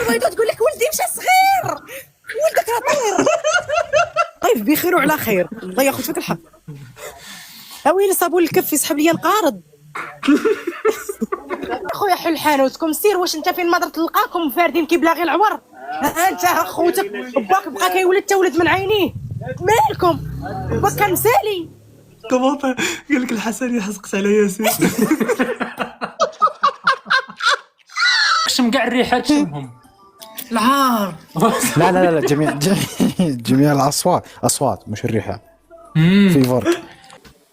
البيضة تقول لك ولدي مشى صغير، ولدك راه طير. طيب بخير وعلى خير، الله ياخذ فيك الحق. اويلي صابون الكف يسحب لي القارض. اخويا حل حانوتكم سير، واش انت فين ما تلقاكم فاردين كيبلاغي العور؟ ها انت خوتك باك بقى كيولد تولد من عينيه، مالكم باك كان مسالي. كومونتير قال لك الحسنيه حسقت على ياسين. شم كاع الريحات شمهم العار. لا جميع الاصوات مش الريحه. في فرق.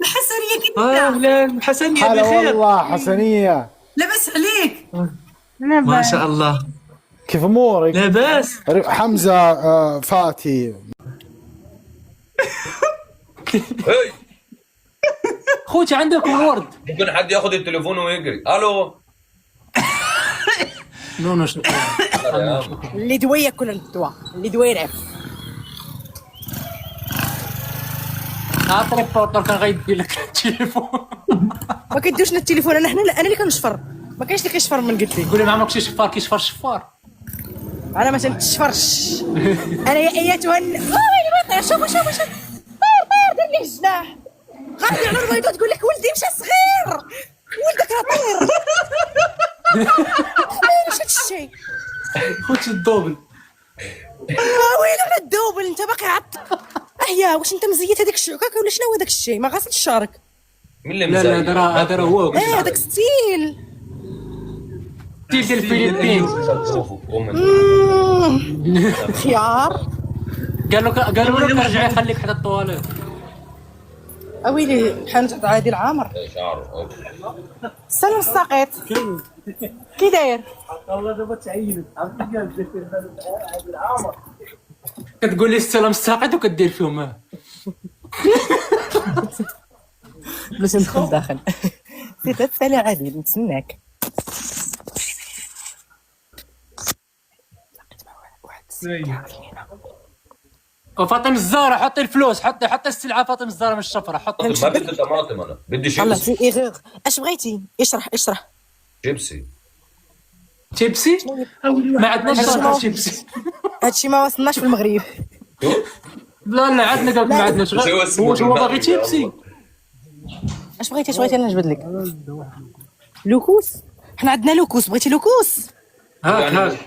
الحسنية كيف لا الحسنيه هلا بخير والله حسنيه، لاباس عليك؟ ما شاء الله. كيف امورك؟ لاباس حمزه فاتي. خوتي عندكم الورد؟ ممكن حد ياخد التليفون ويجري. الو نو اللي دويه كل الدواء اللي دويه يلعب. عطري بورتر كان غيدير لك التليفون. ما كيدوش لنا التليفون، انا اللي كنشفر، ما كاينش اللي كيشفر من قلت لي. قولي ما عمرك شي شفار كيشفر الشفار. انا ما تنشفرش. انا يا ايتها شوفوا طير دير ليه الجناح غادي على البيضة تقول لك ولدي مشى صغير، ولدك راه طير. مالش هاد الشيء خوتي الدوبل. وين على الدوبل انت باقي عط. اهيا واش انت مزيت هذاك الشعكاك ولا شنو هذاك الشيء؟ ما غاسلش شعرك. مين اللي لا مزايد؟ هذا راه هو هذاك ستيل ديال الفلبين. خيار. قالوا له رجع يخليك حتى الطواليت. اويلي حانوت عند عادل عامر. شعره سلام الساقط كي داير؟ كتقول لي السلام الساقط وكدير فيهم باش ندخل داخل. سير تسالي عادل نتسناك. وفاطمه الزهراء حطي الفلوس، حطي السلعه فاطمه الزهراء من الشفره حطي. ما بدي طماطم، انا بدي الله شيبسي. في ايغيغ. اش بغيتي؟ اشرح. شيبسي. شيبسي ما عندناش صراحه شيبسي. هادشي ما وصلناش في المغرب. لا عندنا قالك ما عندناش غير هو باغي شيبسي. اش بغيتي انا نجبد لك لوكوس. حنا عندنا لوكوس، بغيتي لوكوس؟ هاك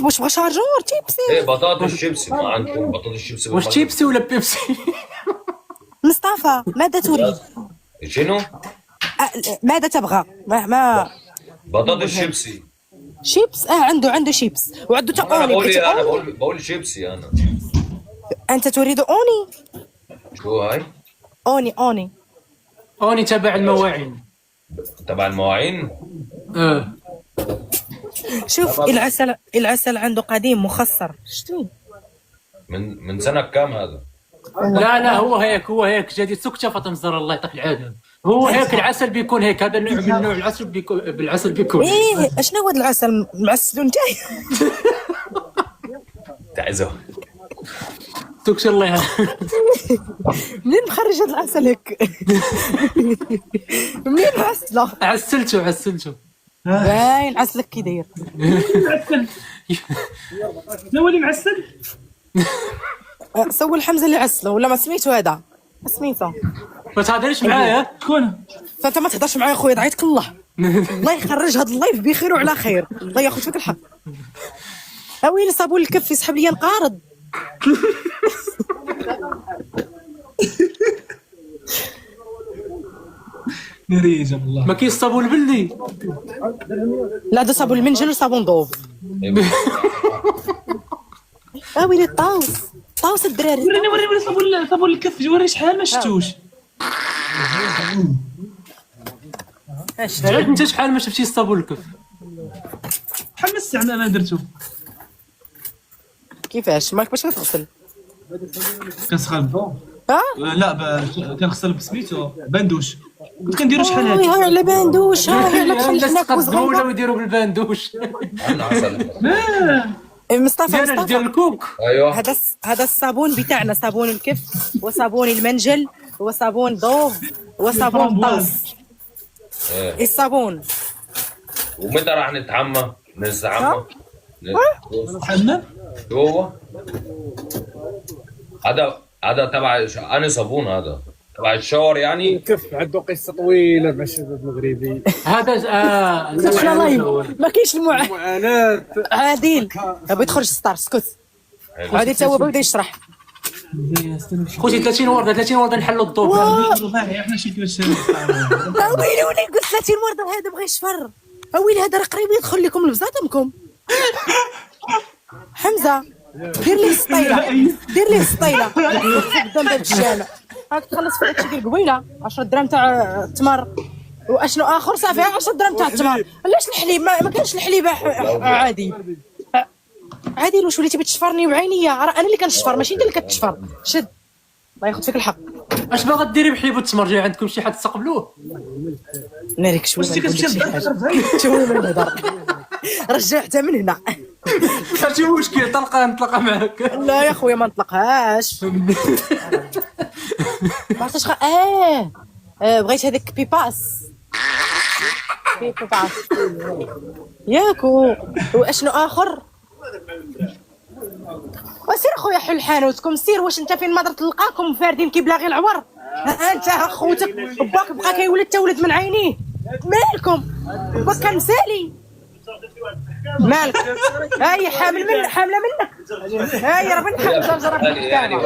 واش بغا شارجور تيبسي؟ ايه بطاطس شيبسي. ما عندكم بطاطس شيبسي؟ واش شيبسي ولا بيبسي؟ مصطفى ماذا تريد؟ شنو؟ ماذا تبغى؟ ما بطاطس شيبسي. شيبس. عنده شيبس وعنده انا تاوني. بقول بغيتي انا أوني؟ بقول شيبسي. انا انت تريد اوني؟ شو هاي؟ اوني تبع المواعين. تبع المواعين. شوف العسل عنده قديم مخصر. شتي من سنه كام هذا؟ لا هو هيك جديد. سكتة فاطمه الزهراء الله يعطيك العافيه. هو هيك العسل بيكون هيك. هذا النوع من نوع العسل بيكون ايه. اشنو هذا العسل معسل نتايا؟ تعزو سكتة الله منين مخرج هذا العسل هيك؟ منين معسله؟ عسلته باين عسلك كي داير. لا ولي معسل. سول حمزه اللي عسله ولا ما سميتو هذا؟ ما سميتو. ما تهضريش معايا. شكون؟ فانت ما تهضرش معايا خويا ضعيتك الله. الله يخرج هذا اللايف بخير وعلى خير، الله ياخذ فيك الحق. اويلي صابون الكف يسحب لي القارض. نريجه والله. ما كاين الصابون البلدي. لا ده صابون المنجل وصابون ضوف. اويلي طاوس الدراري. وريني صابون الكف. وري شحال ما شفتوش. علاش انت شحال ما شفتي الصابون الكف؟ شحال من الساعه ما درتو. كيفاش مالك باش تغسل؟ كنسخن. لا كنغسل بسميتو باندوش. كنت كنديرو شحال هاي هادي. على باندوش. هاي على خليناك ولا وصغيره. يديروا بالباندوش. عندنا عسل. مصطفى ديال الكوك. ايوه هذا الصابون بتاعنا، صابون الكف وصابون المنجل وصابون ضوف وصابون طاس. الصابون ومتى راح نتحمى؟ نستحمى؟ حمام جوه؟ هذا تبع انا صابون هذا تبع الشاور يعني. كف عنده قصه طويله مع الشباب المغربي. هذا دخلنا لايف ما كاينش معاناه. عادل بغيت تخرج ستار اسكت. عادل تا هو بدا يشرح. خوتي 30 ورده 30 ورده نحلوا الضوء. احنا شي كلاش ويلي ويلي قلت 30 ورده هذا بغى يشفر. ويلي هذا راه قريب يدخل لكم لبزاتمكم. حمزه دير ليه السطيله دير ليه السطيله قدام باب الجامع. راك تخلص في هادشي ديال قبيله 10 دراهم تاع التمر واشنو اخر صافي 10 دراهم تاع التمر. علاش الحليب ما كانش الحليب عادي عادل. واش وليتي بتشفرني بعينيا؟ راه انا اللي كنشفر ماشي انت اللي كتشفر. شد الله ياخذ فيك الحق. اش باغا ديري بحليب التمر؟ جاي عندكم شي حد تستقبلوه؟ ناريك شويه واش كتمشي شويه من الهضر رجع حتى من هنا. شي مشكل طلقه نطلقها معاك. لا يا خويا ما نطلقهاش. ما عرفتش بغيت هذاك بيباس ياك واشنو اخر. وسير خويا حل حانوتكم سير. واش انت فين ما درت تلقاكم فاردين كيبلاغي العور؟ ها انت خوتك باك بقى كيولد تولد من عينيه. مالكم باك كان مسالي مالك؟ هاي حامله منك. هاي راه بنت جرجره في الكتابه.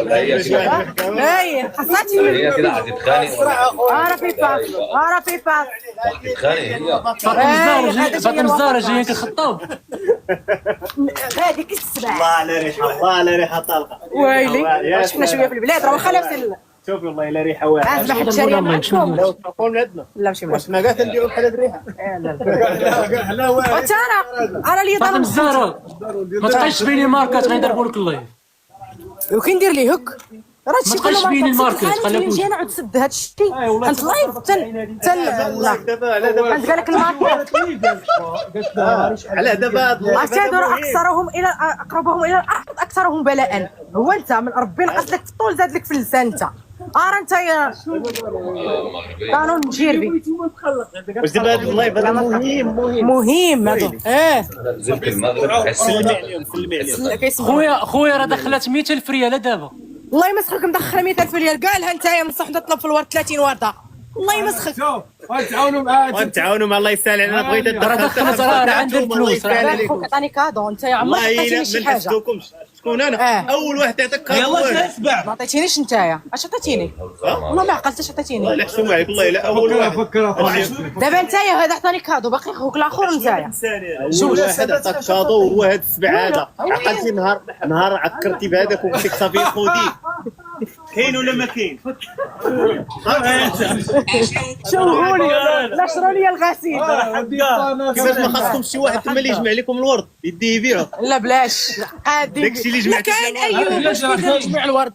هاي حصلتي هي كده هتتخانق راه في باس راه في باس. هتتخانق هي. فاطمه الزهراء جايين كنخطاو. هذيك السبعه الله على ريحه طلقه. ويلي شفنا شويه في البلاد راه واخا لابسين. شوفي والله الا ريحه واعره. عاد واحد الشارع معكم ولادنا لا ماشي واش ما قالت نديروا بحال هاد الريحه. لا واعر. انا اللي فاطمه ضرب الزهراء ما تبقايش تبيني ماركات غيضربوا لك اللايف. وكي ندير ليه هك راه ما هادشي تبقايش تبيني الماركات خليك. نجي نعاود نسد هادشي انت لايف لا انت قالك الماركات على دابا اعتذر اقربهم الى الارض اكثرهم بلاء. هو انت من ربي نقص لك في الطول زاد لك في اللسان انت. انت يا قانون جيربي. واش دابا هاد اللايف هذا مهم هذا نزلت المغرب حسيت خويا راه دخلت 100,000 ريال دابا. الله يمسخك مدخله 100,000 ريال كاع لها نتايا من صح تطلب في الورد 30 ورده. الله يمسخك. ونتعاونوا مع الله يسهل علينا. بغيت راه دخلت راه عندها الفلوس. خوك عطاني كادو انت يا عمرك والله عطيتيني الا شي ما حاجه. نحسدوكمش. شكون انا؟ اول واحد عطاك كادو. يلا تتبع. ما عطيتينيش نتايا. اش عطيتيني؟ والله ما عقلتش عطيتيني. الله يحسن عليك. والله الا اول واحد. دابا نتايا هذا عطاني كادو باقي خوك الاخر نتايا. اول واحد عطاك كادو وهو هذا السبع هذا. عقلتي نهار عكرتي بهذاك وقلت لك صافي خذي. كاين ولا ما كاين؟ شوفوني لا شروا لي الغسيل. كيفاش ما خاصكمش شي واحد تما اللي يجمع لكم الورد يديه يبيعه؟ لا بلاش عادي. داكشي اللي جمعتي كاين ايوب باش نجمع الورد.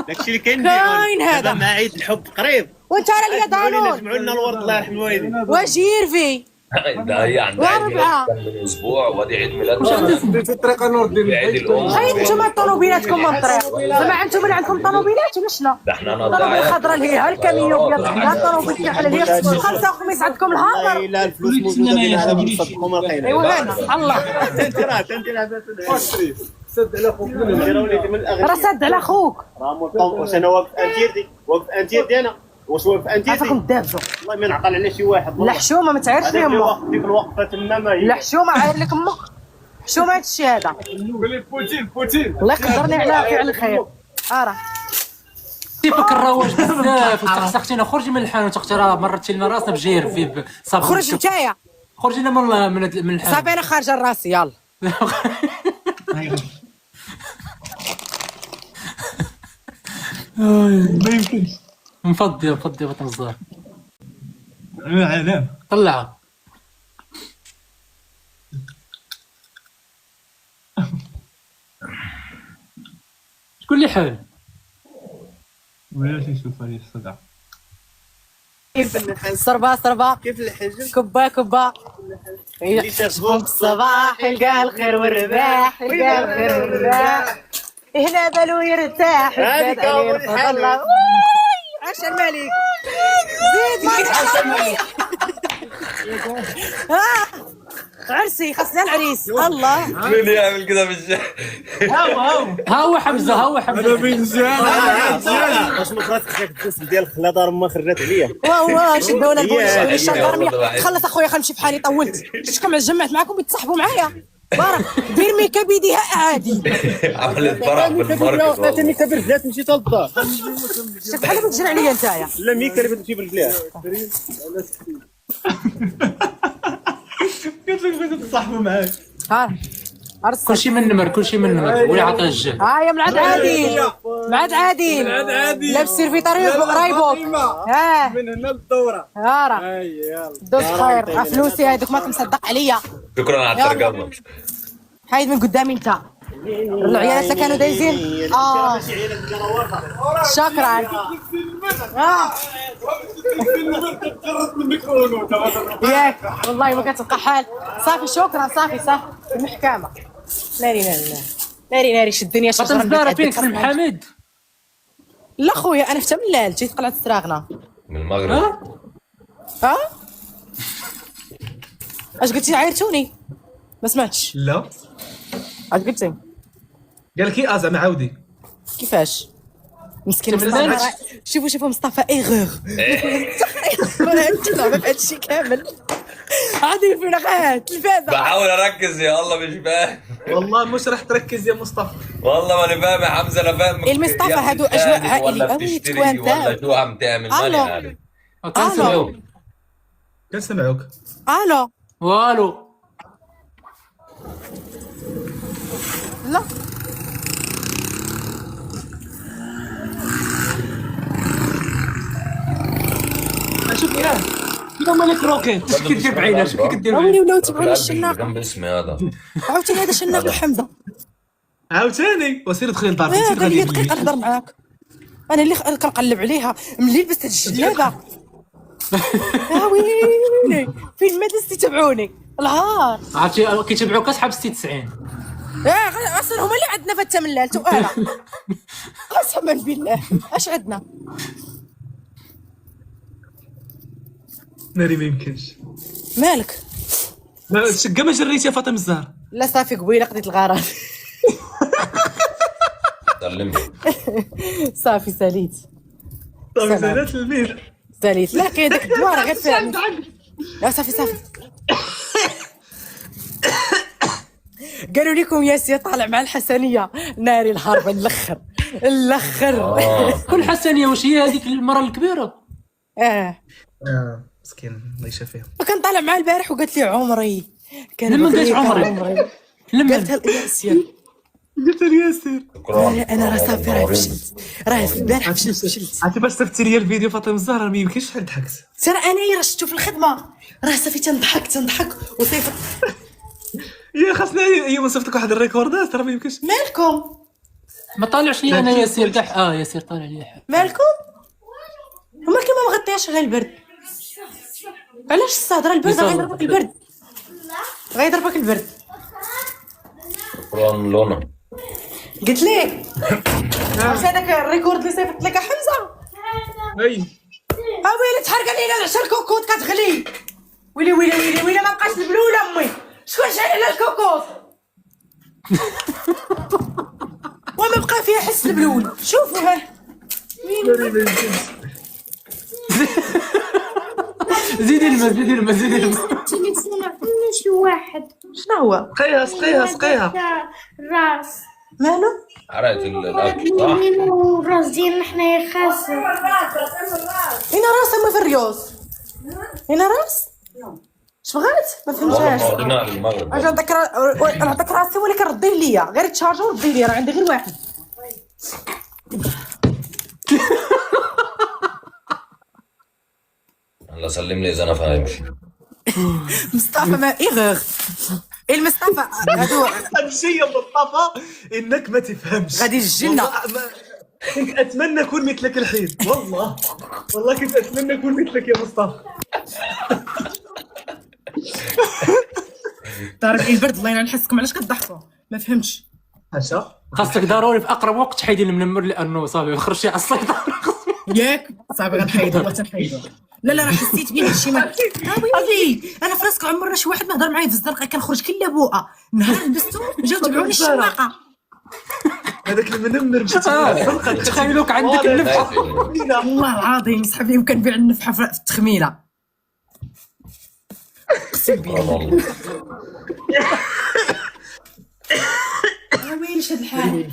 داكشي اللي كاين كاين هذا. دابا مع عيد الحب قريب. وانت راه ليا دانون جمعوا لنا الورد الله يرحم الوالدين. وجيرفي ده هي عندها عيد واربعة. ميلاد من اسبوع وادي عيد ميلاد في الطريقه نور ديال عيد الام. حيد نتوما طوموبيلاتكم من الطريق. زعما انتم اللي عندكم طوموبيلات ولا شنو؟ ده احنا الطوموبيل نضيع الخضراء اللي هي الكاميو ابيض لا الطوموبيل تاع اللي هي خمسه وخميس عندكم الهامر. لا الفلوس موجوده بينها نصدقوا ما لقينا. ايوا هنا الله انت راه سد على خوك من راه سد على خوك. واش انا واقف انتيردي انا واش واقف انتيردي عافاكم دابزو. والله ما نعقل على شي واحد. لا حشومه ما تعيرش لي امك. ديك الوقفه تما ما هي. لا حشومه عاير لك امك. حشومه هذا الشيء هذا. بوتين الله يقدرني على فعل الخير. راه كيفك الرواج بزاف. انت اختي خرجي من الحانوت اختي راه مرتي لنا راسنا بجير في صافي. خرج نتايا. خرجي لنا من الحانوت. صافي انا خارجه راسي يلا. ما يمكنش. مفضي فاطمه الزهراء. علام طلعها. شكون اللي حال؟ ولا تشوف هذه الصدع. صربا كيف الحجم كبا اللي شافوك الصباح يلقى الخير والرباح يلقى الخير والرباح هنا بالو يرتاح هذيك أول حاجة. الله عاش الملك زيد ما عاش الملك عرسي خاصنا العريس الله. مين يعمل كده بالشارع؟ ها هو حمزه، ها هو حمزه. واش ما خاصك التسم ديال الخلاطه راه ما خرجت عليا. واه شدونا البوليس هي الشطارميه. خلص اخويا خنمشي بحالي طولت. شفتكم جمعت معكم بتصاحبوا معايا بارك بيرمي كبدها عادي. عملت فرح بالماركت عطيني كبر بلاد مشيت للدار. شفت بحال بتجري عليا نتايا. لا ميكا اللي بتجيب البلاد. قلت لك بغيتو تصاحبوا معاك. ها ارسل. كلشي من نمر، كلشي من نمر، ولا عطاه الجهد. يا ملعد عادل، ملعد عادل لابس سيرفيطاري رايبوك. ها من هنا للدوره. راه دوز خير فلوسي هذوك ما مصدق عليا. شكرا على الترجمه. حيد من قدامي انت. العيالات اللي كانوا دايزين شكرا. ياك والله ما كتبقى حال. صافي شكرا صافي المحكمة. ناري شد الدنيا فاطمه الزهراء فينك في المحامد؟ لا خويا انا في تملال جيت قلعة السراغنة. من المغرب. ها اش قلتي عايرتوني ما سمعتش. لا اش قلتي قال لك ايه زعما عاودي. كيفاش مسكين مصطفى. شوفوا مصطفى ايغور ما فهمتش كامل عادي فينا غير التلفازه. بحاول اركز يا الله مش فاهم. والله مش راح تركز يا مصطفى. والله ماني فاهم يا حمزه. انا فاهم المصطفى هادو اجواء عائليه ولا قوي بتشتري توانتا. ولا شو عم تعمل ماني عارف. كنسمعوك. كنسمعوك. الو والو. لا شوف ياه كذا مالك روكيت. اش كدير بعينك؟ اش كدير ويلي بعينك؟ ولاو تبعوني الشناقه. جنب اسمي هذا. عاوتاني هذا شناقه حمزه. عاوتاني وسير دخلي للدار. قال لي دقيقه نهضر معاك. انا اللي كنقلب عليها ملي لبست هاد الجلابه. ويلي فين ما دزتي تبعوني العار. عرفتي كيتبعوك اصحاب 96. اصلا هما اللي عندنا في التملال تؤاله. قسما بالله اش عندنا. ناري ما يمكنش. مالك شقا ما جريتي يا فاطمه الزهراء. لا صافي قبيله قضيت الغرض. سلمني. صافي ساليت صافي سالات الميل. ساليت. لا كاين داك الدوار غير فيها. لا صافي قالوا لكم ياسين طالع مع الحسنيه. ناري الهربه الاخر كل حسنيه واش هي هذيك المره الكبيره؟ مسكين الله يشافيها. كان طالع معاه البارح وقالت لي عمري. لما قالت عمري؟ لما قالتها لياسين. قلت لي ياسر. انا راه صافي راه فشلت. راه البارح فشلت. عرفتي باش صيفطتي لي الفيديو فاطمه الزهراء ما يمكنش شحال ضحكت. ترى انا شفتو في الخدمه راه صافي تنضحك وصيفط. يا خاصنا يوم صيفطك واحد الريكوردات راه ما يمكنش. مالكم ما طالعش لي انا ياسير كاع. ياسير طالع لي. مالكم هما كيما ما غطياش غير البرد. علاش الصهدره البرد غيضربك البرد. شكرا لونا. قلت لك عرفتي هذاك الريكورد اللي صيفط لك حمزه. اي ويلي تحرق علينا العشا الكوكوط كتغلي. ويلي ما بقاش البلوله امي. شكون شعل على الكوكوط وما بقى فيها حس البلول. شوفوا ها زيدي الماء. شي واحد شنو هو سقيها. راس مالو. عرفت الاكل صح؟ منو راس ديالنا حنايا خاسر. هنا راس ما في الريوس. هنا راس اش بغات ما فهمتهاش. والله ما المغرب. اجا نعطيك راسي ولكن رديه ليا غير تشارجر ورديه ليا راه عندي غير واحد. الله سلم لي اذا انا فاهمش. مصطفى ما ايغور المصطفى هادو الشيء يا مصطفى انك ما تفهمش. غادي الجنه. كنت اتمنى اكون مثلك الحين. والله كنت اتمنى اكون مثلك يا مصطفى. تعرف البرد الله ينعل حسكم علاش كتضحكوا ما فهمتش. حاشا خاصك ضروري في اقرب وقت تحيدي المنمر لانه صافي خرجتي على السيطره. ياك صافي غنحيدو والله تنحيدو. لا راه حسيت بيه هشيمه ويلي انا في راسك عمرنا شي واحد ما هضر معايا في الزنقه كنخرج كل بوءه نهار لبستو جاو تبعوني الشواقه هذاك المنمر مشيت الحلقه تخيلوك عندك النفحه والله العظيم صحاب لي وكنبيع النفحه في التخميله اقسم بالله ويلي هاد الحال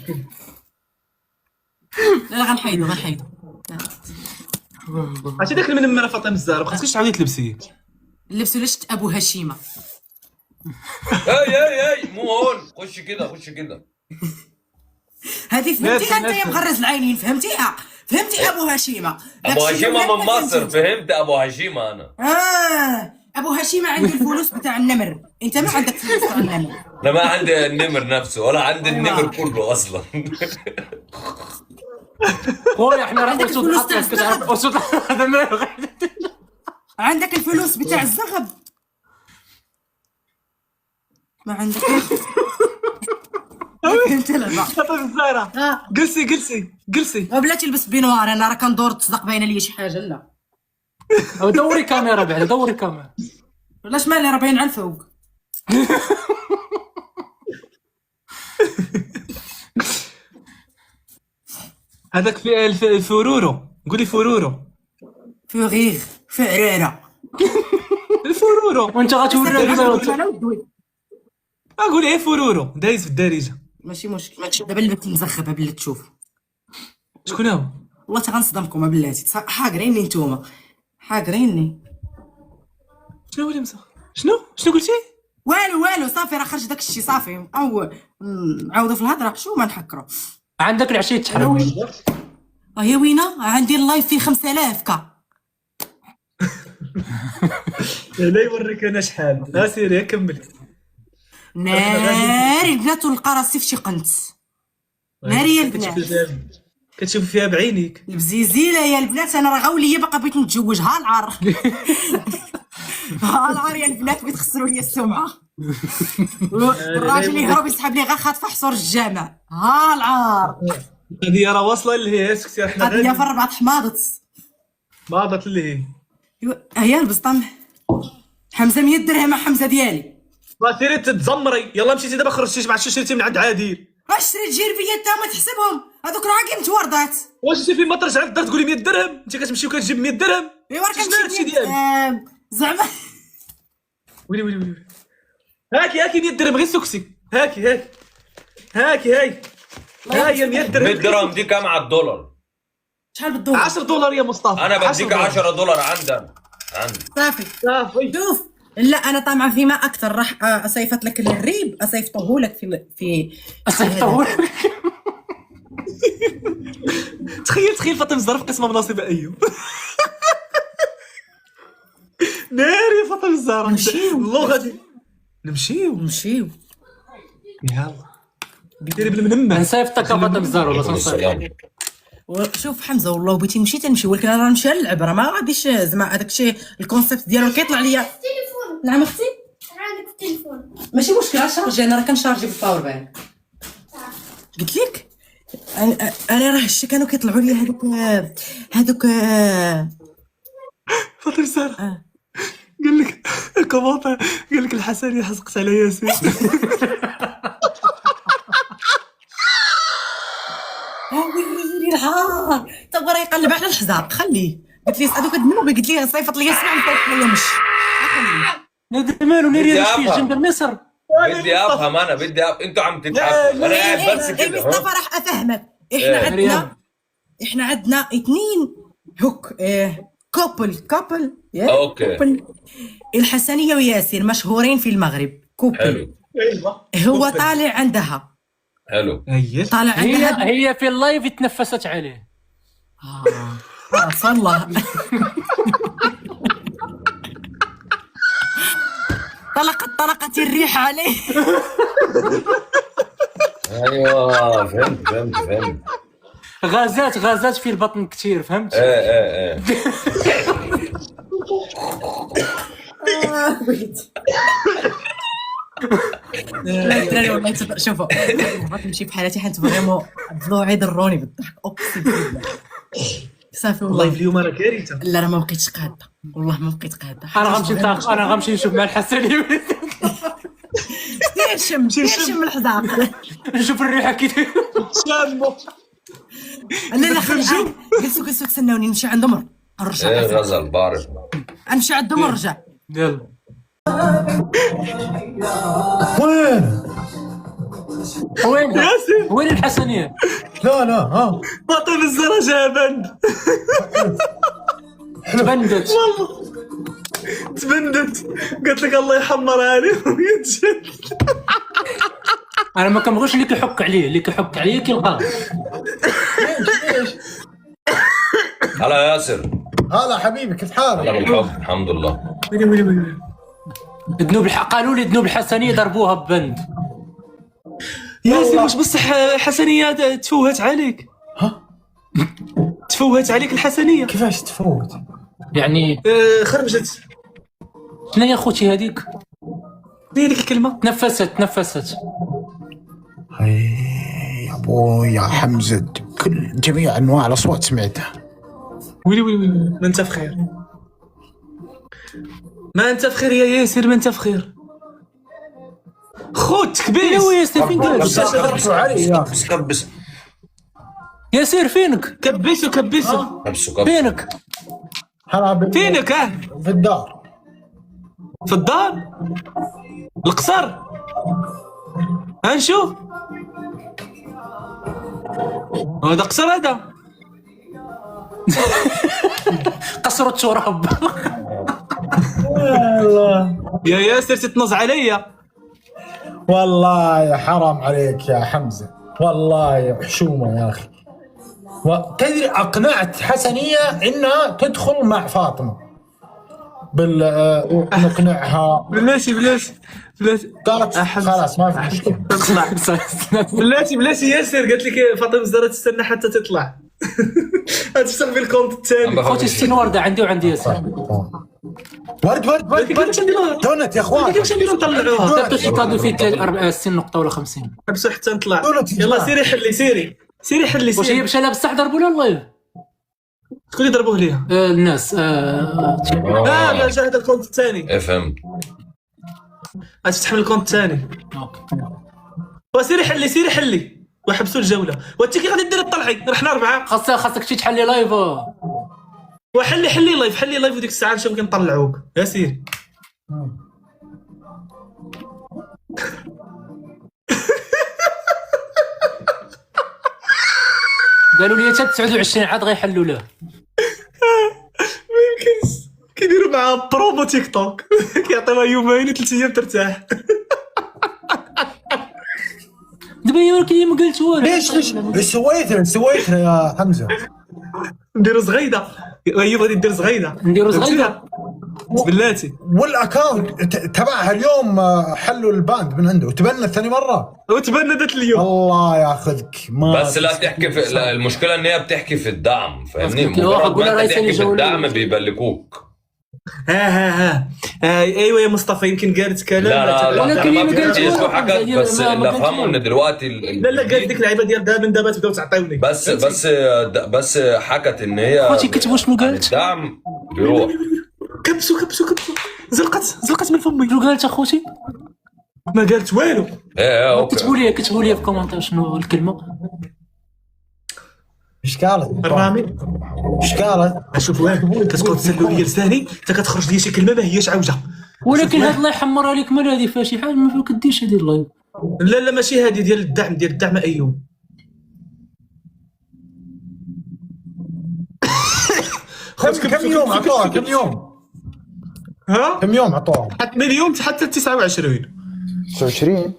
لا غنحيدو عرفتي داك المنمر فاطمه الزهراء ما خاصكيش تعاودي تلبسيه لبسو لشت ابو هشيمه هاي مو هون، خش كده هذه فهمتيها انت يا مغرز العينين فهمتيها ابو هشيمه ابو هشيمه من مصر، فهمت ابو هشيمه انا. ابو هشيمه عنده الفلوس بتاع النمر، انت ما عندك فلوس بتاع النمر. انا ما عندي النمر نفسه ولا عندي النمر كله اصلا. خويا احنا عندك اسود الفلوس حطك تاع كتعرف اسود هذا ما عندك الفلوس بتاع الزغب ما عندك فهمت لا فاطمه الزهراء جلسي وبلا تلبس بينوار انا راه كندور تصدق باينه لي شي حاجه لا دوري كاميرا بعد دوري كاميرا علاش مالي راه باين على الفوق هذاك في الفرورو قولي فرورو فعريره الفرورو وانت غتوري اقول ايه فرورو دايز في الدارجه ماشي مشكل دابا البنت مزخبه بلا تشوف شكون هو والله تغنصدمكم بلاتي حاقريني نتوما حاقريني شنو هو اللي مسخ شنو قلتي والو صافي راه خرج داك الشيء صافي او نعاودو في الهضره شو ما نحكرو عندك العشيه تحرم هي وينه عندي اللايف فيه 5000 كا لا يوريك انا شحال لا سيري كملي ناري البنات ولقى راسي في شي قنت ناري يا البنات كتشوف فيها بعينيك البزيزيله يا البنات انا راه غاوليه باقا بغيت نتزوج ها العار يا البنات بغيت تخسروا لي السمعه الراجل يهرب يسحب لي غير خاطفه حصور الجامع ها العار هذه راه واصله اللي هي اسكتي احنا هذه في 4 حماضت ماضت اللي هي هي البسطام حمزه 100 درهم حمزه ديالي ما سيري تتزمري يلا مشيتي دابا خرجتي بعد شريتي من عند عادل واش شريت جيربيه انت ما تحسبهم هذوك راه كاين متوردات واش شتي في مطرش على الدار تقولي 100 درهم انت كتمشي وكتجيب 100 درهم ايوا راه شنو هادشي كنمشي ديالك زعما ويلي هاكي 100 درهم غير سكسي هاكي هاي 100 درهم 100 درهم دي كام على الدولار؟ شحال بالدولار 10 دولار يا مصطفى انا بديك 10 دولار عندي صافي صافي شوف لا انا طامعه فيما اكثر راح اصيفط لك الريب اصيفطه لك في اصيفطه لك تخيل فاطمه الزهراء في قسمه مناصب ايوب ناري يا فاطمه الزهراء والله غادي نمشيو يلا ديري بالمنمه نصيفطك فاطمه الزهراء ولا تنصيفط شوف حمزه والله بغيتي نمشي تنمشي ولكن انا نمشي نلعب راه ما غاديش زعما هذاك الشيء الكونسيبت ديالو كيطلع ليا التليفون نعم اختي عندك التليفون ماشي مشكل شارجي انا راه كنشارجي بالباور بانك قلت لك انا راه هادشي كانوا كيطلعوا لي هذوك فاطمه الزهراء قال لك الكومونتير قال لك الحسني حسقت على ياسين ويلي العار طب راه يقلب على الحزاب خليه قلت لي هذوك الذنوب قلت لي صيفط لي اسمع نصيفط لي مش نادر مالو ناري فيه جنب مصر بدي افهم انتوا عم تتعبوا انا قاعد بس مصطفى كده راح افهمك احنا عندنا 2 هوك كوبل اوكي كوبل الحسنيه وياسين مشهورين في المغرب كوبل حلو ايوه هو طالع عندها حلو طالع عندها هي في اللايف تنفست عليه والله طلقت الريح عليه ايوه فهمت غازات في البطن كثير فهمت ايه لا الدراري والله شوفوا بغيت نمشي في حالتي حيت فريمون بلو يضروني بالضحك اقسم بالله صافي والله والله. في اليوم انا كارثه. لا راه ما بقيتش قاده، والله ما بقيت قاده. انا غنمشي نشوف مع الحسني دير شم الحزاق. نشوف الريحه كي شامو. لا جلسوا تسناوني نمشي عند مر نرجع. ايه غزل بعرف. نمشي عند مر نرجع. يلا وين؟ وين الحسنيه؟ لا ها فاطمه الزهراء جاها بند. تبندت تبندت قالت لك الله يحمرها لي ويتجد. انا ما كنبغيش اللي كيحك عليه كيلقاه. هلا ياسر. هلا حبيبي كيف حالك؟ هلا بالحب الحمد لله. ويلي. قالوا لي ذنوب الحسنيه ضربوها ببند. ياسر واش بصح حسنيه تفوهت عليك؟ ها؟ تفوهت عليك الحسنيه؟ كيفاش تفوت؟ يعني خرجت. شنو هي خوتي هذيك؟ هي ديك الكلمه. تنفست. يا ابوي يا حمزه كل جميع انواع الاصوات سمعتها. ويلي ما انت في خير. ما انت في خير يا ياسر، ما انت في خير. خوت كبيس. يا ياسر فين كبس قالوا؟ كبس ياسر فينك؟ كبسوا كبس. فينك؟ فينك في الدار. في الدار القصر. نشوف هذا قصر هذا. قصر التراب. يا ياسر تتنص عليا. والله يا حرام عليك يا حمزه، والله يا حشومه يا اخي. وتدري اقنعت حسنيه انها تدخل مع فاطمه نقنعها. بلاتي قالت خلاص ما في مشكله. بلاتي ياسر قالت لك فاطمه الزهراء تستنى حتى تطلع. غتفتح في الكونت الثاني. خوتي 60 ورده عندي وعندي ياسر. ورد دونت يا اخوان. كيفاش نديرو نطلعوها؟ درتو شي كادو فيه 60 نقطه ولا 50. حبسوا حتى نطلع. دونت يلا سيري حلي سيري حلي. واش هي باش لابس صح ضربوا لها اللايف؟ شكون اللي ضربوه ليها؟ الناس لا جا هذا الكونت الثاني. فهمت. غتفتح من الكونت الثاني. سيري حلي وحبسوا الجوله. وانت كي غادي ديري تطلعي رحنا 4. خاصك شي تحلي لايف. وحلي لايف وديك الساعه نمشيو نطلعوك يا سيدي. قالوا لي حتى 29 عاد غيحلوا له. ما يمكنش كيديروا معاه برومو تيك توك. كيعطيوها يومين 3 ايام ترتاح. دابا هي ولكن ما قالت والو. ليش سويتها يا حمزه؟ نديرو زغيده. ايوب غادي ندير زغيده. نديرو زغيده بلاتي. والاكونت تبعها اليوم حلوا الباند من عنده وتبنى ثاني مره. وتبندت اليوم. الله ياخذك ما بس لا تحكي في لا المشكله ان هي بتحكي في الدعم فاهمني. أقول لها مجرد ما انت رئيس تحكي في الجولة. الدعم بيبلكوك. ايوه يا مصطفى يمكن قالت كلام. لا ولكن هي ما قالتش بتحكيش والو. حاجات بس ما اللي قالتش افهمه والو. ان دلوقتي لا قالت ديك اللعيبه ديال دابا تبداو تعطيوني. بس حكت ان هي خوتي كتبوا شنو قالت؟ الدعم بيروح. كبسوا زلقت من فمي. شنو قالت اخوتي؟ ما قالت والو. ايه اوكي. كتبوا لي في كومنتار شنو الكلمه. ايش قالت؟ الرامي ايش قالت؟ شوف وين كتكون تسلوا لي لساني حتى كتخرج لي شي كلمه ما هياش عوجه. ولكن هاد الله يحمر عليك مال هذه فيها شي حاجه ما كديرش هذه اللايف. لا ماشي هذه ديال الدعم ايوب. كم يوم عطوها؟ كم يوم؟ ها؟ كم يوم عطوها؟ حتى من اليوم حتى 29. 29.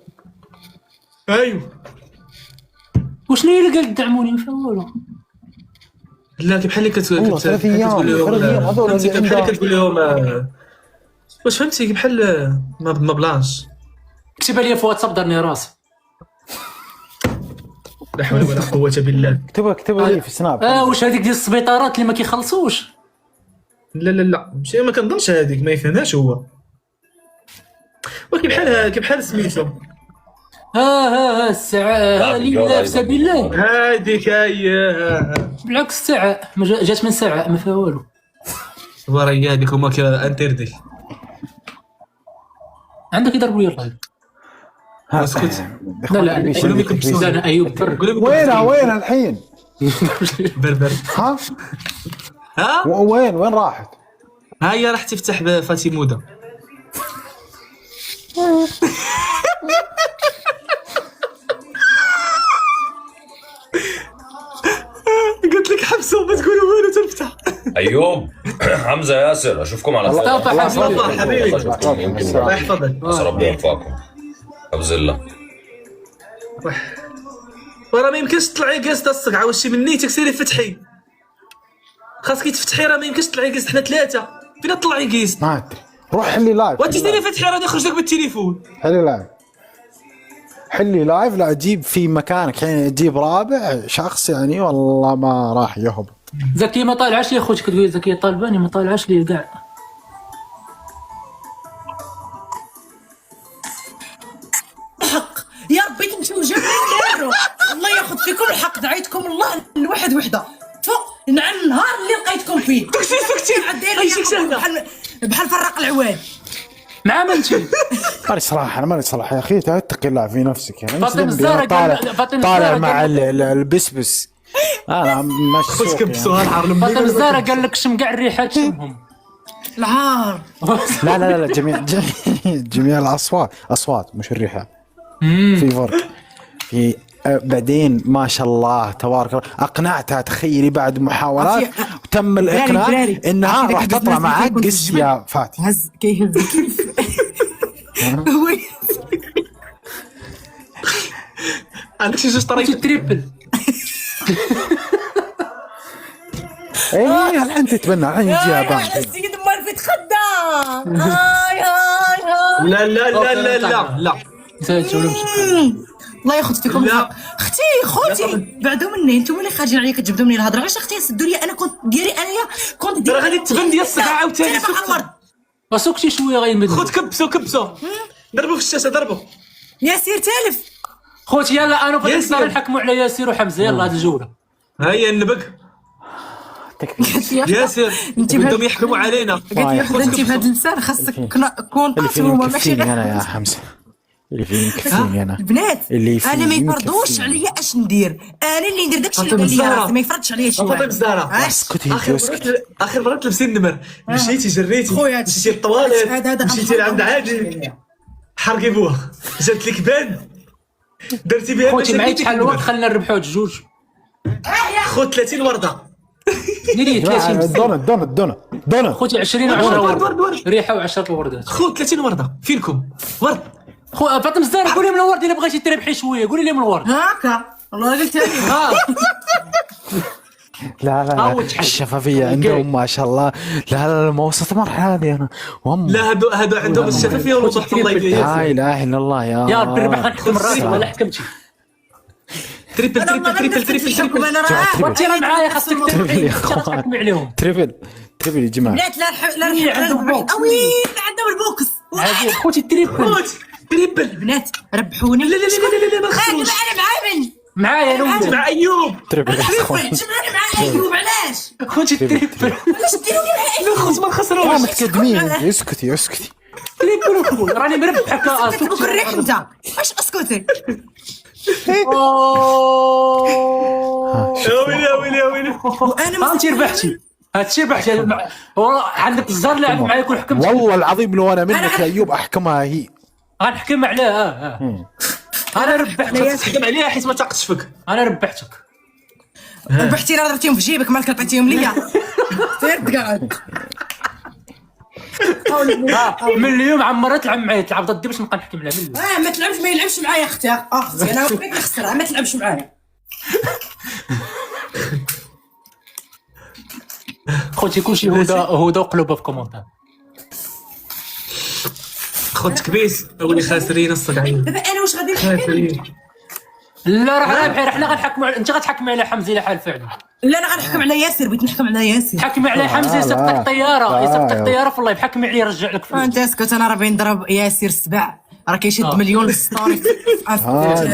ايوه. وشنو هي اللي قالت دعموني ما فهم والو. لا كي بحال اللي والله 3 أيام هذول اللي بحال اللي كتقول لهم واش فهمتي بحال ما بلانش. كتبها لي في واتساب دارني راسي. لا حول ولا قوه بالله. كتبها لي في سناب. واش هذيك ديال السبيطارات اللي ما كيخلصوش؟ لا ماشي ما كنظنش هذيك ما يفهمهاش هو. ولكن بحال سميتو ها الساعة لله في سبيل الله. هذيك هي. بالعكس الساعة جات من ساعة ما فيها والو. ورا هذيك هما انتردي. عندك يضربوا لي اللايف. اسكت. لا قولوا لي كبسوا. انا ايوب فرق. وينها الحين؟ بربر. ها؟ ها؟ وين راحت؟ ها هي راح تفتح بفاتيمودا. قلت لك حبسوا ما تقولوا وين تفتح. ايوب حمزه ياسر اشوفكم على خير. مصطفى حبيبي يمكن الله يحفظك. بس ربنا يوفقكم. حفظ الله. وراه ما يمكنش تطلعي قاصده الصقعه واش من نيتك سيري فتحي. خاصك تفتحي راه ما يمكنش تطلعي قاصد حنا ثلاثه. فين تطلعي قاصد؟ ما ادري روح حلي لايف. وانت سيري فتحي راه يخرج لك بالتليفون. حلي لايف حلي لايف. لا تجيب في مكانك الحين تجيب رابع شخص يعني والله ما راح يهبط. زكي ما طالعش لي اخوتك تقول زكي طالباني ما طالعش لي كاع. الحق يا ربي تمشيو جميعوا الله ياخذ فيكم الحق. دعيتكم الله الواحد وحده نعم النهار اللي لقيتكم فيه. سكتي بحال فرق العواد. مع من انت؟ ماني صراحه انا ماني صراحه يا اخي اتقي الله في نفسك يعني. فاطمة الزهراء طالع مع البسبس. انا ماشي خذ كبسوا العار. فاطمة الزهراء قال لك شم كاع الريحات شمهم. العار. لا جميع الاصوات مش الريحه. في فرق. في بعدين ما شاء الله تبارك الله اقنعتها. تخيلي بعد محاولات تم الاقناع انها راح تطلع معك قس يا فاتي. هز كيهز كيف عندك شي جوج طريقة تريبل. ايه الحين تتبنى الحين يجيها بان. السيد مال في خدام. هاي لا لا لا لا لا لا. الله ياخذ فيكم الحق. اختي خوتي بعدوا مني انتم اللي خارجين عليا كتجبدوا مني الهضره. علاش اختي سدوا لي انا كنت ديالي انايا كنت راه غادي تبان ديال الصقعه عاوتاني. وسوكتي شويه غيمد. خذ كبسوا ضربوا في الشاشه ضربوا. ياسير تالف خوتي يلا انا فاطمه نحكموا على ياسير وحمزه يلا هذه الجوله. ها هي النبق. ياسر بدهم يحكموا علينا. قالت لي انت بهذا اللسان خاصك كونطات هما ماشي غير انا يا حمزه. اللي فيه مكفيني انا البنات. اللي فيه انا ما يفرضوش عليا اش ندير. انا اللي ندير داكشي اللي قال لي راسي ما يفرضش عليا شي فاطمة الزهراء اسكتي اخر مره تلبسي النمر مشيتي جريتي خويا مشيتي للطواليت مشيتي لعند عادل حرقي بوها جات لك بان درتي بها. خوتي معايا شحال الوقت خلينا نربحوا جوج. خذ 30 ورده. ديري 30 دونا خوتي 20 و10 ورد ريحه و10 الوردات. خذ 30 ورده فينكم ورد. خو فاطمه الزهراء قولي من الورد الا بغيتي تربحي شويه قولي لي من الورد. هكا والله قلت لك. لا الشفافيه عندهم ما شاء الله. لا ما وصلت المرحله هذه انا. لا هادو عندهم الشفافيه والوضوح في الله. لا اله الا الله يا ربي ربح غنحكم الراس ولا حكمتي. تريبل انا راه وانت راه معايا خاصك تحكمي عليهم. تريبل يا جماعه. بنات لا وين عندهم البوكس. عادي خوتي تريبل بنات ربحوني. لا ما انا معايا من معايا انا مع ايوب. تريبل جمعنا مع ايوب. علاش خوتي تريبل علاش ديروا لي مع ايوب. خذ ما نخسروش. متقدمين. اسكتي تريبل وخوي راني مربح هكا. تفك الريح انت واش اسكتي. يا ويلي وانا ما انت ربحتي. هادشي ربحتي. عندك الزهر لاعب معايا كون حكمت. والله العظيم لو انا منك يا ايوب احكمها هي. غنحكم عليها. انا ربحتك. تحكم عليها حيت ما تاقتش فيك. انا ربحتك. ربحتي راه ضربتيهم في جيبك مالك عطيتيهم ليا. سير تقعد. من اليوم عمرها تلعب معايا تلعب ضدي باش نبقى نحكم عليها. من اليوم ما يلعبش معايا اختي. انا وريك نخسرها ما تلعبش معايا. خوتي كلشي هدى وقلوبه في كومونتير. خذ كبيس ولي خاسرين الصقعين. دابا انا واش غادي نحكم. لا راه رابحين حنا غنحكموا. انت غتحكمي على حمزه الى حال فعلا. لا انا غنحكم على ياسر. بغيت نحكم على ياسر. حكمي على حمزه يصيفطك طياره في الله. بحكمي عليه يرجع لك فلوس. انت اسكت. انا راه بين نضرب ياسر 7 راه كيشد مليون ستوري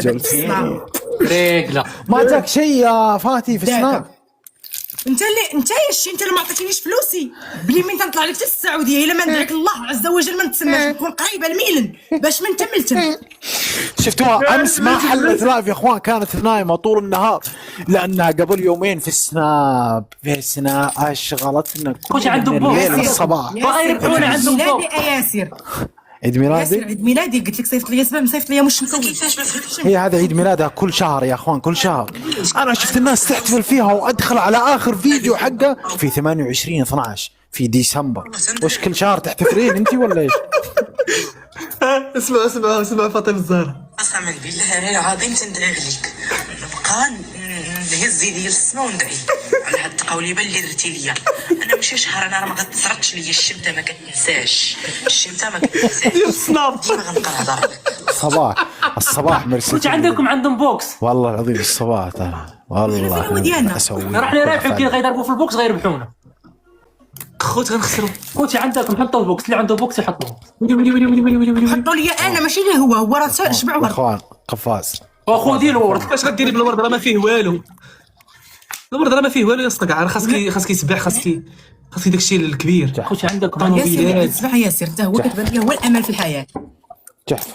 جلتيني ريقله ما جاك شيء يا فاتي في السناب. انت اللي ما عطيتينيش فلوسي بلي من تنطلع لك حتى السعوديه الا ما ندعك الله عز وجل ما نتسناش نكون قريبه الميلن باش من تملتم. شفتوها امس ما حلت لايف يا اخوان، كانت نايمه طول النهار لانها قبل يومين في السناب اشغلتنا خوش كل عندهم من الليل بوكس. للصباح. بغا يربحونا عندهم ميلادي فوق. ياسر عيد ياسر ميلادي عيد ميلادي قلت لك صيفط لي سبب صيفط لي مش مكون كيفاش ما فهمتش. هي هذا عيد ميلادها كل شهر يا اخوان، كل شهر. انا شفت الناس تحتفل فيها وادخل على اخر فيديو حقه في 28/12 في ديسمبر. وش كل شهر تحتفلين انت ولا ايش؟ اسمع فاطمه الزهراء. قسما بالله انا العظيم تندعي عليك نبقى نهز يدي للسما وندعي على هاد التقوليبه اللي درتي ليا. انا ماشي شهر انا راه ما كتسرقش ليا الشمته، ما كتنساش الشمته، ما كتنساش ديال السناب. ديما غنبقى نهضر لك. الصباح ميرسي. خوتي عندكم عندهم بوكس. والله العظيم الصباح والله ديالنا. اسوي رحنا رايحين كي غيضربوا في البوكس غيربحونا. خوت غنخسروا. خوتي عندكم حطوا البوكس، اللي عنده بوكس يحطوه. حطوا لي انا ماشي ليه هو راه شبع يا ورد. اخوان قفاز. وخذي الورد. اش غديري بالورد راه ما فيه والو. الورد راه ما فيه والو يا صدق، خاصك يسبح، خاصك داكشي الكبير. خوتي عندكم ياسر طوموبيلات. تسمع ياسر حتى هو كتبان لي هو الامل في الحياه. جحفل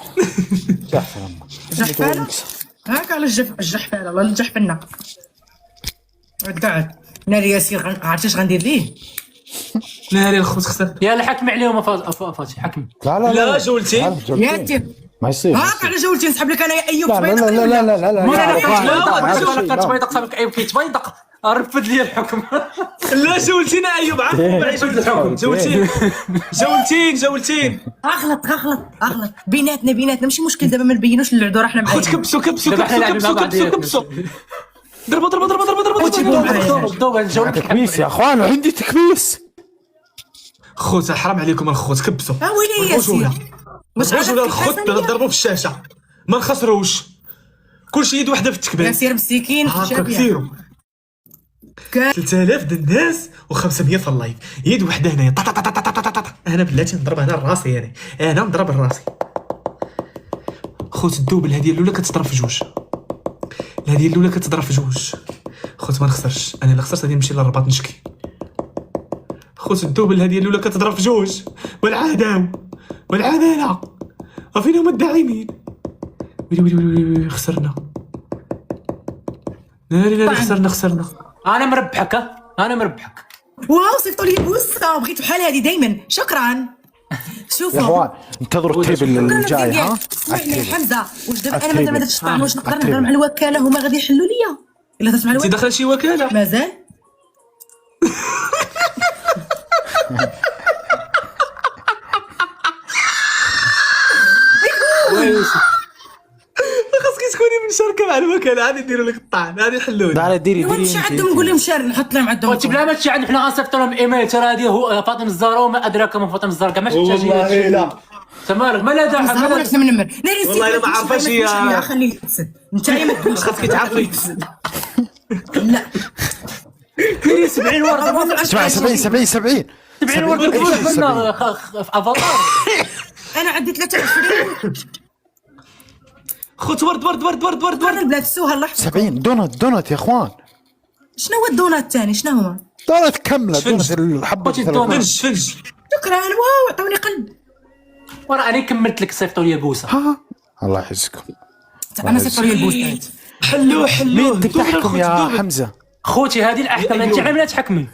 جحفل جحفالة هاك على الجحفالة الله الجحفلنا قعد ناري ياسر عرفتي غندير ليه. ناري الخوت خسرت. يا لا حكمي عليهم فاتي حكمي. لا جولتين. ياسر ما يصير. هاك على جولتي نسحب لك انا يا ايوب لا لا لا لا لا لا ما كتبيضق صاحبك ايوب كيتبيضق رفد لي الحكم. لا جولتين ايوب عرفت الحكم. جولتين اغلط بيناتنا ماشي مشكل دابا ما نبينوش للعدو راه حنا خوت معاهم. كبسوا ضربوا تكبيس يا اخوان، عندي تكبيس. خوت حرام عليكم الخوت كبسوا. ها ويلي ياسر واش رجوله الخوت ضربوا في الشاشه ما نخسروش، كلشي يد وحده في التكبير. ياسر مسكين هاكا كثيرو 3000 د الناس و500 في اللايف، يد وحده هنايا انا بلاتي نضرب هنا راسي، انا نضرب راسي. خوت الدوبل هذه الاولى كتضرب في جوج، هذه الاولى كتضرب في جوج. خوت ما نخسرش، انا الا خسرت غادي نمشي للرباط نشكي. خوت الدوبل هذه الاولى كتضرب في جوج، والعداو والعداله فين هما الداعمين. ويلي خسرنا. لا خسرنا. انا مربحك انا مربحك. واو صيفطوا لي بوسه بغيت بحال هذه دائما شكرا. يا شوفوا اخوان انتظروا التريبل الجاي. ها اسمعني حمزه واش دابا انا ما درتش طعم واش نقدر نهضر مع الوكاله هما غادي يحلوا ليا الا درت مع انت الوكاله داخله شي وكاله مازال. خاصك تكوني مشاركه مع الوكاله، غادي يديروا لك الطعن، غادي يحلوا لا ديري نمشي عندهم نقول لهم شاري نحط لهم عندهم. خوتي بلا ما تمشي عند حنا غنصيفط لهم ايميل ترى هذه هو فاطمه الزهراء وما ادراك ما فاطمه الزهراء كاع ما شفتها والله لا تمالك ما لا داعي زهرة منمر ناري والله إلا ما عرفاش هي. خليه يتسد انت ما تقولش خاصك تعرفي. لا ديري 70 ورده اسمع 70 70 ورده تقول لنا في افاتار. انا عندي 23 خوت ورد البلاد سوها الله يحفظك. 70 دونات يا اخوان. شنو هو الدونات الثاني شنو هو؟ دونات كامله، دونات الحبه فنج. شكرا واو عطوني قلب. ورا انا كملت لك صيفطوا لي بوسه. ها الله يحفظكم. انا صيفطوا لي البوست. حلوه مين تحكم يا حمزه؟ خوتي هذه الاحكام انت عملها تحكمي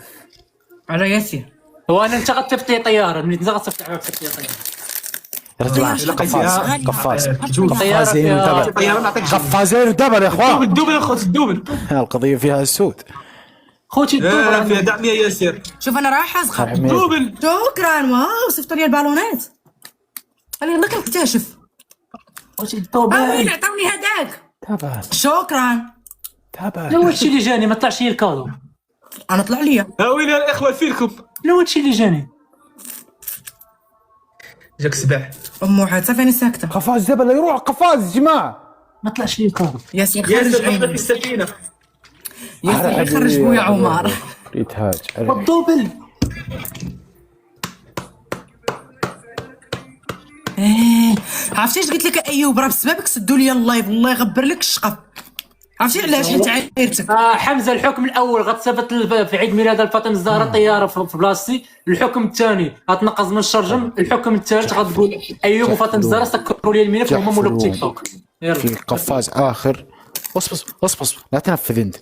على ياسر. هو انا انت غتصيفط لي طياره ملي انت غتصيفط لي طياره. قفازين ودبل يا اخوان. الدوبل يا خوت الدوبل. القضيه فيها السود. خوتي الدوبل فيها دعم يا ياسر. شوف انا رايحه حازقه دوبل. شكرا واو صيفطوا لي البالونات. انا يلا كنكتشف. خوتي الدوبل وين عطوني هذاك. تابع شكرا. تابع. لو هادشي اللي جاني ما طلعش لي الكادو. انا طلع لي ويلي الاخوه فيكم. لو هادشي اللي جاني جاك سبع. امو عاد صافي انا ساكته. قفاز جبل يروح قفاز يا جماعه. ما طلعش لي الكادو. ياسر خرج ياسر في عيني. السفينه. ياسر خرج بويا عمر. يتهاج الدوبل. عرفتي اش قلت لك ايوب؟ راه بسببك سدوا لي اللايف، الله يغبر لك الشقف. عرفتي علاش؟ حيت عايرتك. حمزه الحكم الاول غتصيفط في عيد ميلاد الفاطمه الزهراء طياره في بلاصتي. الحكم الثاني غتنقص من الشرجم. الحكم الثالث غتقول ايوب وفاطمه الزهراء سكروا لي الملف وهما مولوك تيك توك. في قفاز اخر. اصبر لا تنفذ انت.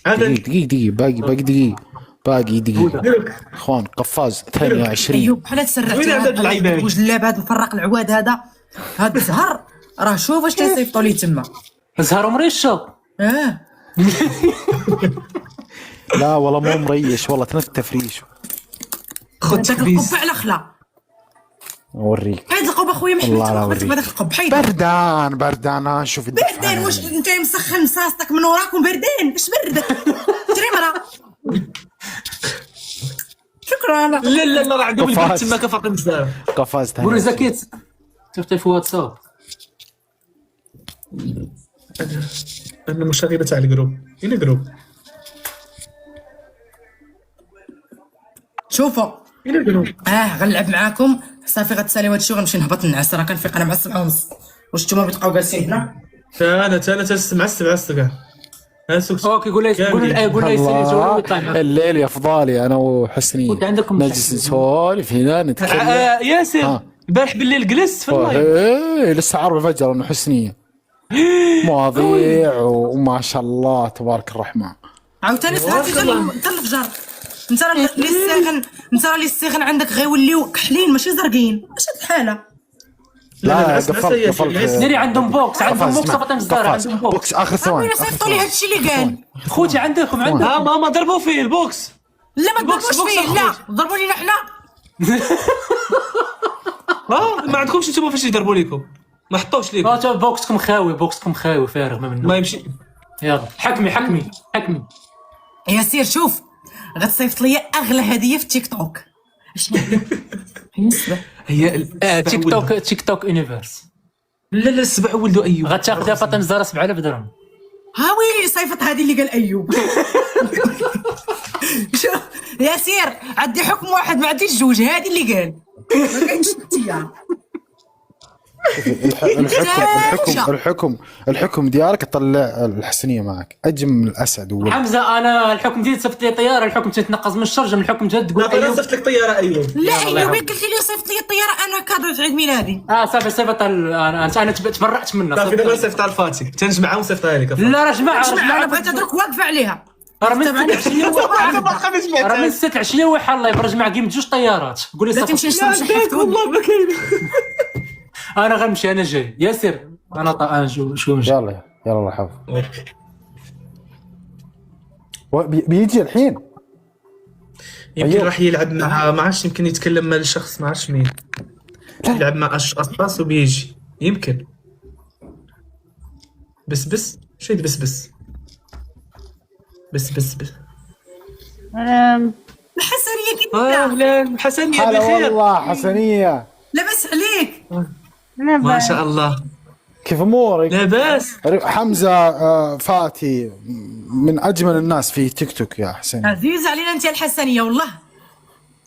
عاودة دقيقة باقي دقيقة اخوان. قفاز 22. ايوب بحال تسرعت. وين عدد اللعيبات؟ وجلاب هذا مفرق العواد هذا الزهر راه شوف واش تيصيفطوا لي تما. زهر مريشه. لا والله مو مريش والله تنتفريش. خذ داك تكبيس. القب على خلا. اوريك حيد القب اخويا محمد. والله لا تبغى أوريك. داك القب حيد. بردان شوف بردان واش انت مسخن مصاصتك من وراك وبردان باش بردك. شري مرة. شكرا. لا راه عندهم البنت تما كفاطمه الزهراء. قفاز قولوا 22. زكيت شفتي في واتساب. انا مشغله تاع الجروب. وين الجروب؟ شوفوا وين الجروب؟ غنلعب معاكم صافي. غتساليو هادشي وغنمشي نهبط نعس. راه كنفيق انا مع 7:30. واش نتوما بتبقاو جالسين هنا؟ انا تسمع كاع. اوكي قول لي الله الليل يا فضالي انا وحسني كنت عندكم نجلس نسولف هنا نتكلم. ياسر البارح بالليل جلست في اللايف. ايه لسه عرب الفجر انه حسنيه مواضيع وما شاء الله تبارك الرحمن. عاوتاني صحاتي حتى الفجر. انت راه اللي الساخن عندك غيوليو كحلين ماشي زرقين. اش هاد الحاله؟ لا قفلت ناري عندهم بوكس فاطمه الزهراء عندهم بوكس اخر ثواني. وين صيفطوا لي هادشي اللي قال خوتي عندكم ماما ضربوا فيه البوكس. لا ما تضربوش فيه. لا ضربوا لينا حنا. ما عندكمش نتوما فاش يضربوا لكم ما حطوش لكم. بوكسكم خاوي فارغ ما منه. ما يمشي. يلا حكمي ياسير شوف غتصيفط لي اغلى هديه في تيك توك. اش هي تيك توك يونيفرس. لا السبع ولدو ايوب. غتاخذها فاطمه الزهراء 7000 درهم. ها ويلي صيفط هذه اللي قال ايوب. شوف ياسير عندي حكم واحد ما عنديش جوج. هذه اللي قال ما كاينش التيار. الحكم ديالك طلع الحسنيه معك اجم من الاسد. حمزه انا الحكم ديالي صيفط لي طياره. الحكم تنقص من الشرجم. الحكم تقول انا صيفط لك طياره ايوب. لا ايوب قلت لي صيفط لي الطياره انا كادو في عيد ميلادي. صافي صيفط. انا تبرعت منها. صافي دابا صيفطها لفاتي تنجمعها ونصيفطها لك. لا راه جماعه انا بغيت درك واقفه عليها. راه من 6 العشيه وحال الله يبرج مع قيمه 2 طيارات. قول لي لا صافي. تمشي نشرب والله ما كاين. انا غنمشي انا جاي ياسر. انا شو نمشي. يلا الله يحفظ. بيجي الحين يمكن راح يلعب مع ما عرفتش. يمكن يتكلم مع الشخص ما عرفتش مين. يلعب مع اشخاص وبيجي يمكن. بس شو بس الحسنيه كيف لا حسنيه هلا بخير والله حسنيه. لاباس عليك؟ ما شاء الله. كيف امورك؟ لاباس. حمزه فاتي من اجمل الناس في تيك توك يا حسين. عزيز علينا انت الحسنيه والله.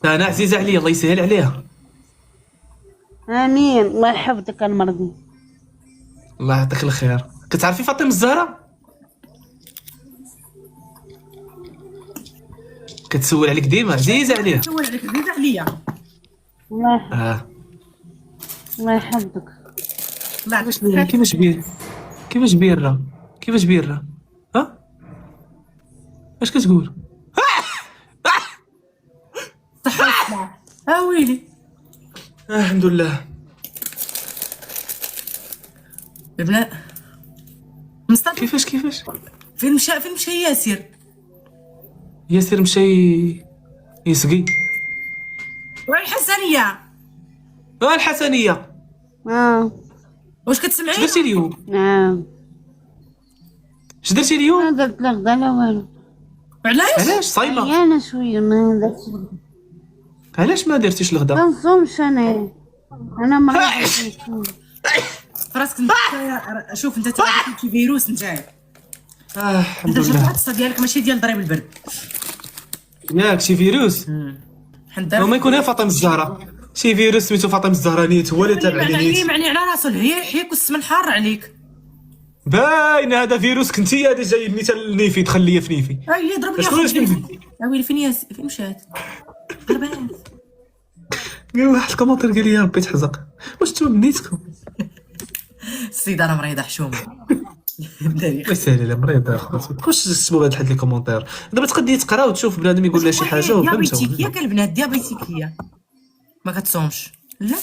انا عزيزه علي الله يسهل عليها. امين الله يحفظك المرضي. الله يعطيك الخير. كتعرفي فاطمه الزهراء؟ كتسول عليك ديما عزيزه عليها. تسول عليك عزيزه عليا. الله يحفظك. الله يعطيك. كيفاش بيرة ها اش كتقول؟ صحة ويلي. الحمد لله. البنات مصطفى كيفاش فين مشى ياسر مشى يسقي. والحسنيه الحسنيه واش كتسمعي؟ درتي اليوم؟ نعم. اش درتي اليوم؟ ما درت لا غدا لا والو. علاش صايمه؟ عيانة شويه ما درتش. علاش ما درتيش الغدا؟ ما نصومش انا مريضة. فراسك انت شوف انت شي فيروس نتايا. الحمد انت لله. العطسه ديالك ماشي ديال ضريب البرد. ياك شي فيروس. حنا وما يكون فاطمه الزهراء. شي فيروس سميتو فاطمه الزهراني هو اللي تابع لي نيت. معني على راسو هي يحييك والسمن حار عليك. باين هذا فيروس كنتي هذا جاي نيت النيفي تخليه في نيفي. اللي ضرب شكون لي اسمك؟ ويلي فين مشات؟ قال واحد الكومنتير قال لي يا ربي تحزق واش نتوما نيتكم. السيدة انا مريضة حشومة. الله يسهل على مريض اخوتي. واش تكتبوا هاد لي كومونتير دابا تقدي تقرا وتشوف بنادم يقول لها شي حاجه وفهمتوا. ديابيتيك البنات ديابيتيك هي ما كتصومش لا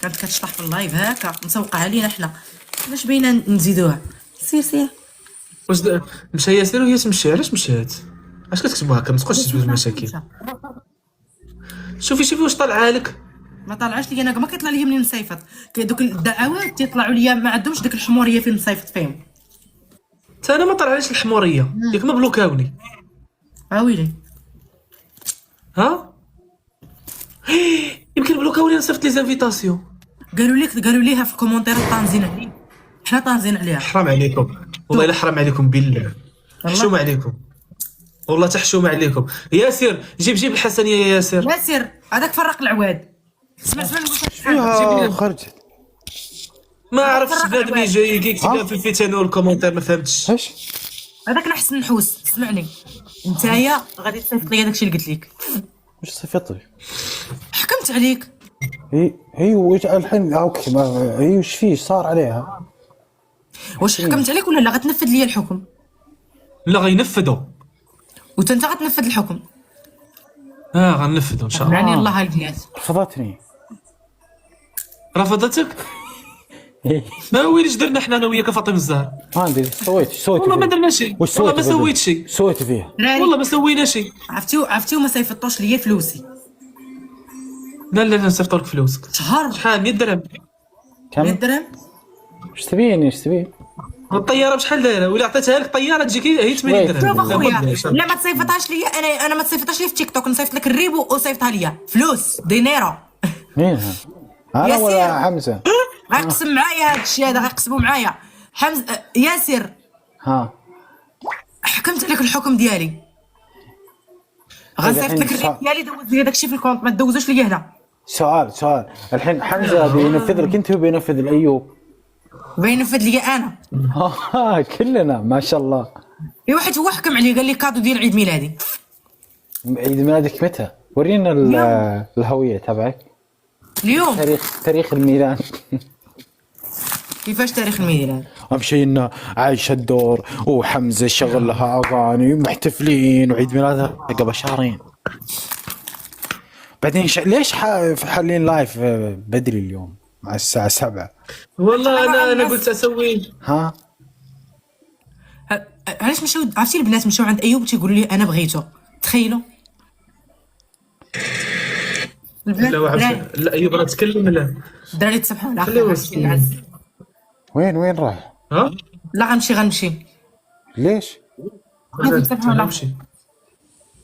كانت كتشطح في اللايف هكا مسوقه علينا حنا علاش باينه نزيدوها. سير واش مشى ياسر وهي تمشي علاش مشات؟ اش كتكتبوا هكا ما تبقاش تجبد المشاكل. شوفي واش طالعه لك. ما طلعش لي انا ما كيطلع لي منين نصيفط دوك الدعوات تيطلعوا لي ما عندهمش ديك الحموريه فين نصيفط فيهم. حتى انا ما طلعليش الحموريه ياك ما بلوكاوني. ويلي ها يمكن بلوكاوني نصيفط لي زانفيتاسيون. قالوا ليها في الكومونتير طانزين عليها حنا طانزين عليها. حرام عليكم والله الا حرام عليكم بالله. حشومه عليكم والله تحشومه عليكم. ياسر جيب الحسنيه يا ياسر. ياسر هذاك فرق العواد. اسمع نقول لك خرج ما عرفتش بنادم يجي يكتب في الفيتانو الكومونتير ما فهمتش. ايش هذاك نحسن نحوس. اسمعني نتايا غادي تصيفط لي داكشي اللي قلت لك. واش صيفط لي؟ حكمت عليك. هي واش الحين اوكي هي واش فيه صار عليها؟ واش حكمت عليك ولا لا غتنفذ لي الحكم؟ لا غينفذوا وانت غتنفذ الحكم. غنفذوا ان شاء الله. يعني الله البنات رفضتني. رفضتك؟ ما ويليش درنا حنا انا وياك فاطمه الزهر. ما ندري سويت والله ما درنا شيء. والله ما سويت شيء. سويت فيها والله ما سوينا شيء. عرفتي وما صيفطوش لي فلوسي. لا نصيفطوا لك فلوسك. شهر شحال 100 درهم. كم 100 درهم. ايش تبين الطياره بشحال دايره ولا عطيتها لك طياره تجيك هي 80 درهم. شوف اخويا لا ما تصيفطهاش ليا انا ما تصيفطهاش لي في تيك توك نصيفط لك الريبو وصيفطها ليا فلوس دينيرو. مين انا ولا حمزه؟ غيقسم معايا هذا الشيء هذا غيقسموا معايا حمزه ياسر. حكمت عليك الحكم ديالي. غنصيفط لك الريب ديالي دوز لي داكشي في الكونت ما تدوزوش ليا هنا. سؤال الحين حمزه بينفذ لك انت وبينفذ لايوب؟ بينفذ لي انا. كلنا ما شاء الله. في واحد هو حكم علي قال لي كادو ديال عيد ميلادي. عيد ميلادك متى؟ ورينا الهويه تبعك. اليوم تاريخ الميلاد. كيفاش تاريخ الميلاد؟ مشينا عايشه الدور وحمزه شغل لها اغاني محتفلين وعيد ميلادها قبل شهرين. بعدين ليش حالين لايف بدري اليوم مع الساعه 7؟ والله انا قلت اسوي علاش مشاو عرفتي البنات مشاو عند ايوب تيقولوا لي انا بغيتو. تخيلوا لا ايوب راه تكلم. لا الدراري تسبحوا على خير. وين راح؟ لا غنمشي. ليش؟ غنمشي.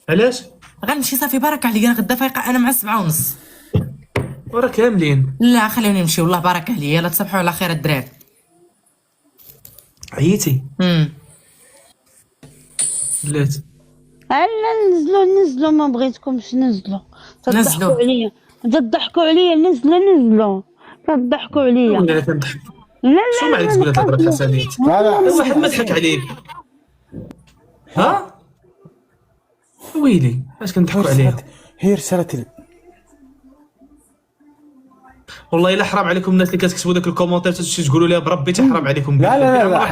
علاش؟ غنمشي صافي بركه عليا انا غدا فايقه انا مع 7:30 ورا كاملين. لا خليوني نمشي والله بارك عليا. يلا تصبحوا على خير الدراري. عييتي؟ بلات لا نزلوا ما بغيتكمش نزلوا. تضحكوا عليا تضحكوا عليا. نزلوا تضحكوا عليا. لا شو ما عليك تقول هاد الهضره الحسنيات؟ لا واحد ما ضحك عليك. ويلي اش كنضحكوا عليها؟ هي رسالة والله الا حرام عليكم الناس اللي كتكتبوا داك الكومونتير تقولوا لها بربي حرام عليكم. لا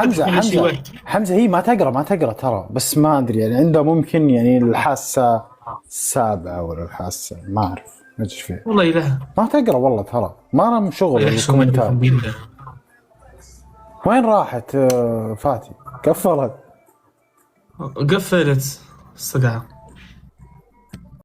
حمزه هي ما تقرا ترى بس ما ادري يعني عندها ممكن يعني الحاسه السابعه ولا الحاسه ما اعرف ايش فيه. والله الا ما تقرا والله ترى ما انا شغل الكومنتات. وين راحت فاتي؟ قفلت الصقعه.